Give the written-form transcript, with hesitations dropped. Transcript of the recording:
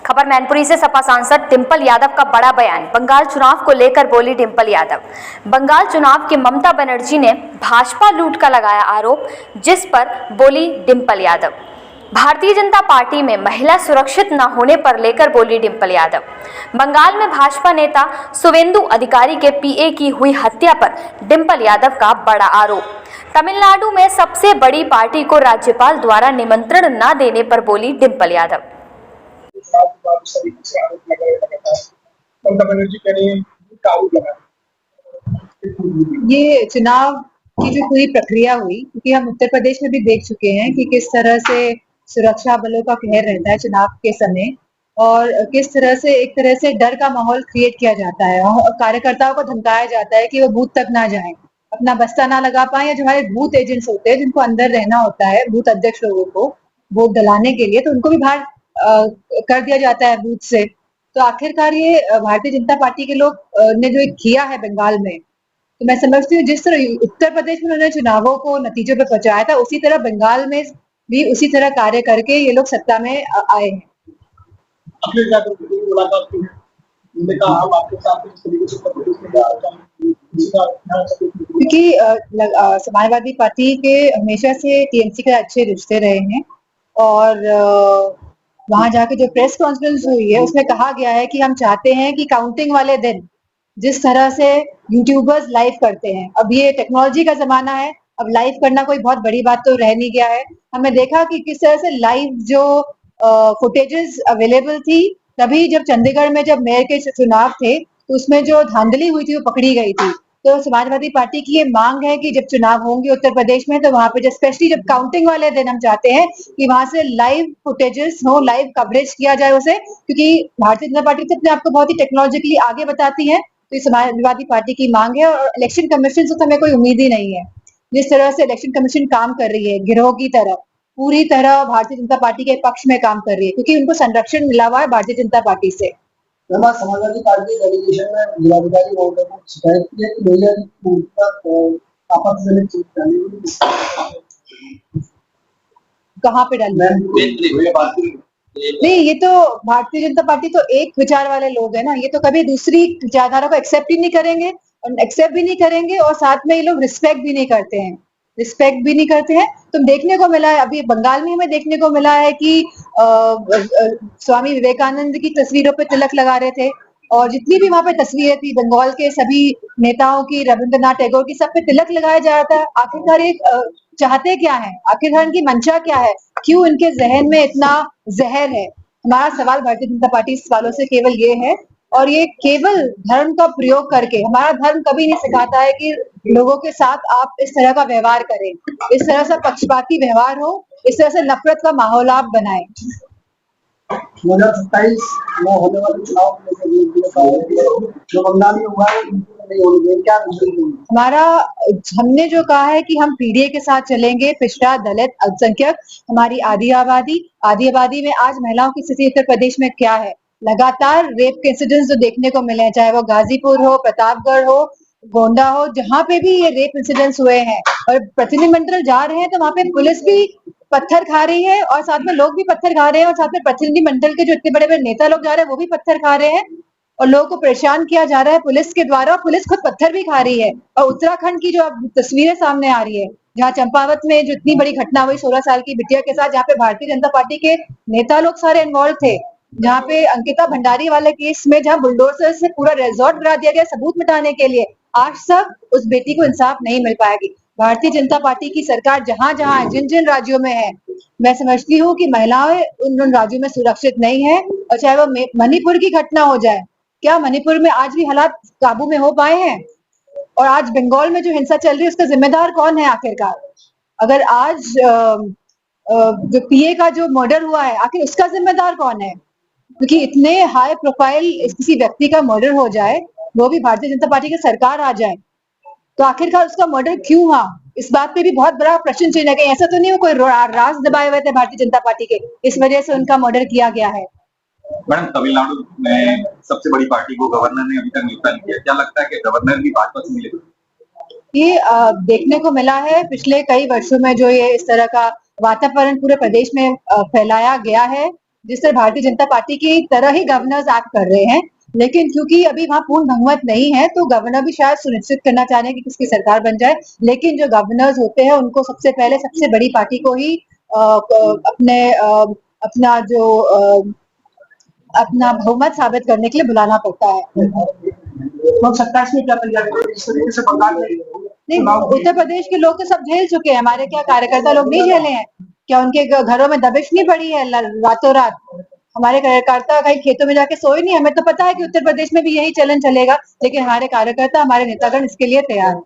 खबर मैनपुरी से सपा सांसद डिंपल यादव का बड़ा बयान। बंगाल चुनाव को लेकर बोली डिंपल यादव। बंगाल चुनाव के ममता बनर्जी ने भाजपा लूट का लगाया आरोप, जिस पर बोली डिंपल यादव। भारतीय जनता पार्टी में महिला सुरक्षित न होने पर लेकर बोली डिंपल यादव। बंगाल में भाजपा नेता शुवेंदु अधिकारी के पीए की हुई हत्या पर डिंपल यादव का बड़ा आरोप। तमिलनाडु में सबसे बड़ी पार्टी को राज्यपाल द्वारा निमंत्रण न देने पर बोली डिंपल यादव। ये चुनाव की जो पूरी प्रक्रिया हुई, क्योंकि हम उत्तर प्रदेश में भी देख चुके हैं कि किस तरह से सुरक्षा बलों का कहर रहता है चुनाव के समय, और किस तरह से एक तरह से डर का माहौल क्रिएट किया जाता है और कार्यकर्ताओं को धमकाया जाता है कि वो बूथ तक ना जाएं, अपना बस्ता ना लगा पाए, या जो हमारे बूथ एजेंट्स होते हैं जिनको अंदर रहना होता है, बूथ अध्यक्ष लोगों को वोट डलाने के लिए, तो उनको भी बाहर कर दिया जाता है बूथ से। तो आखिरकार ये भारतीय जनता पार्टी के लोग ने जो किया है बंगाल में, तो मैं समझती हूँ जिस तरह उत्तर प्रदेश में उन्होंने चुनावों को नतीजों पे पहुंचाया था, उसी तरह बंगाल में भी उसी तरह कार्य करके ये लोग सत्ता में आए हैं। क्योंकि समाजवादी पार्टी के हमेशा से टीएमसी के अच्छे रिश्ते रहे हैं, और वहां जाके जो प्रेस कॉन्फ्रेंस हुई है उसमें कहा गया है कि हम चाहते हैं कि काउंटिंग वाले दिन जिस तरह से यूट्यूबर्स लाइव करते हैं, अब ये टेक्नोलॉजी का जमाना है, अब लाइव करना कोई बहुत बड़ी बात तो रह नहीं गया है। हमने देखा कि किस तरह से लाइव जो फुटेजेस अवेलेबल थी, तभी जब चंडीगढ़ में जब मेयर के चुनाव थे तो उसमें जो धांधली हुई थी वो पकड़ी गई थी। तो समाजवादी पार्टी की ये मांग है कि जब चुनाव होंगे उत्तर प्रदेश में, तो वहां पे जब स्पेशली जब काउंटिंग वाले दिन हम चाहते हैं कि वहां से लाइव फुटेजेस हो, लाइव कवरेज किया जाए उसे, क्योंकि भारतीय जनता पार्टी अपने आप को बहुत ही टेक्नोलॉजिकली आगे बताती है। तो ये समाजवादी पार्टी की मांग है, और इलेक्शन कमीशन से तो हमें कोई उम्मीद ही नहीं है। जिस तरह से इलेक्शन कमीशन काम कर रही है गिरोह की तरह, पूरी तरह भारतीय जनता पार्टी के पक्ष में काम कर रही है, क्योंकि उनको संरक्षण मिला हुआ है भारतीय जनता पार्टी से। समाजवादी पार्टी डेलीगेशन में जिलाधिकारी महोदय को शिकायत की है कि भैया आपत्तिजनक चीज डाली हुई, कहाँ पे डाली? नहीं, ये तो भारतीय जनता पार्टी तो एक विचार वाले लोग हैं ना, ये तो कभी दूसरी विचारधारा को एक्सेप्ट ही नहीं करेंगे, और एक्सेप्ट भी नहीं करेंगे, और साथ में ये लोग रिस्पेक्ट भी नहीं करते हैं, रिस्पेक्ट भी नहीं करते हैं। तो देखने को मिला है अभी बंगाल में, हमें देखने को मिला है कि स्वामी विवेकानंद की तस्वीरों पे तिलक लगा रहे थे, और जितनी भी वहां पे तस्वीरें थी बंगाल के सभी नेताओं की, रविंद्रनाथ टैगोर की, सब पे तिलक लगाया जा रहा था। आखिरकार ये चाहते क्या है, आखिरकार इनकी मंशा क्या है, क्यों इनके जहन में इतना जहर है? हमारा सवाल भारतीय जनता पार्टी वालों से केवल ये है, और ये केवल धर्म का प्रयोग करके, हमारा धर्म कभी नहीं सिखाता है कि लोगों के साथ आप इस तरह का व्यवहार करें, इस तरह से पक्षपाती व्यवहार हो, इस तरह से नफरत का माहौल आप बनाएं। 2027 में होने वाले चुनाव जो बंगाल में हुआ है क्या? हमारा हमने जो कहा है कि हम पीडीए के साथ चलेंगे, पिछड़ा, दलित, अल्पसंख्यक, हमारी आदि आबादी में आज महिलाओं की स्थिति उत्तर प्रदेश में क्या है? लगातार रेप के इंसिडेंट्स जो देखने को मिले हैं, चाहे वो गाजीपुर हो, प्रतापगढ़ हो, गोंडा हो, जहां पे भी ये रेप इंसिडेंट्स हुए हैं, और प्रतिनिधिमंडल जा रहे हैं तो वहां पे पुलिस भी पत्थर खा रही है, और साथ में लोग भी पत्थर खा रहे हैं, और साथ में प्रतिनिधिमंडल के जो इतने बड़े बड़े नेता लोग जा रहे हैं वो भी पत्थर खा रहे हैं, और लोगों को परेशान किया जा रहा है पुलिस के द्वारा, और पुलिस खुद पत्थर भी खा रही है। और उत्तराखंड की जो अब तस्वीरें सामने आ रही है, जहाँ चंपावत में जो इतनी बड़ी घटना हुई 16 साल की बिटिया के साथ, जहाँ पे भारतीय जनता पार्टी के नेता लोग सारे इन्वॉल्व थे, जहाँ पे अंकिता भंडारी वाले केस में जहाँ बुलडोजर से पूरा रिजॉर्ट गिरा दिया गया सबूत मिटाने के लिए, आज तक उस बेटी को इंसाफ नहीं मिल पाएगी। भारतीय जनता पार्टी की सरकार जहां जहां है, जिन जिन राज्यों में है, मैं समझती हूँ कि महिलाएं उन राज्यों में सुरक्षित नहीं है। और चाहे वो मणिपुर की घटना हो जाए, क्या मणिपुर में आज भी हालात काबू में हो पाए हैं? और आज बंगाल में जो हिंसा चल रही है उसका जिम्मेदार कौन है आखिरकार? अगर आज जो पीए का जो मर्डर हुआ है, आखिर उसका जिम्मेदार कौन है? क्योंकि इतने हाई प्रोफाइल किसी व्यक्ति का मर्डर हो जाए, वो भी भारतीय जनता पार्टी की सरकार आ जाए, तो आखिरकार उसका मर्डर क्यों हुआ? इस बात पे भी बहुत बड़ा प्रश्न चिन्ह है। कहीं ऐसा तो नहीं हो कोई राज दबाए हुए थे भारतीय जनता पार्टी के, इस वजह से उनका मर्डर किया गया है? मैडम, तमिलनाडु में सबसे बड़ी पार्टी को गवर्नर ने अभी तक नियुक्त नहीं किया, क्या लगता है कि गवर्नर भी भाजपा से मिलेगा? ये देखने को मिला है पिछले कई वर्षों में, जो ये इस तरह का वातावरण पूरे प्रदेश में फैलाया गया है, जिस तरह भारतीय जनता पार्टी की तरह ही गवर्नर्स एक्ट कर रहे हैं, लेकिन क्योंकि अभी वहाँ पूर्ण बहुमत नहीं है तो गवर्नर भी शायद सुनिश्चित करना चाह रहे हैं कि किसकी सरकार बन जाए। लेकिन जो गवर्नर्स होते हैं उनको सबसे पहले सबसे बड़ी पार्टी को ही अपना जो अपना बहुमत साबित करने के लिए बुलाना पड़ता है। तो सरकार इसमें क्या तैयारी कर रही है? जिस तरीके से बंगाल में नहीं, उत्तर प्रदेश के लोग तो सब झेल चुके हैं, हमारे क्या कार्यकर्ता लोग नहीं झेले हैं? क्या उनके घरों में दबिश नहीं पड़ी है रातों रात? हमारे कार्यकर्ता कहीं खेतों में जाके सोए नहीं। हमें तो पता है कि उत्तर प्रदेश में भी यही चलन चलेगा, लेकिन हमारे कार्यकर्ता, हमारे नेतागण इसके लिए तैयार हैं।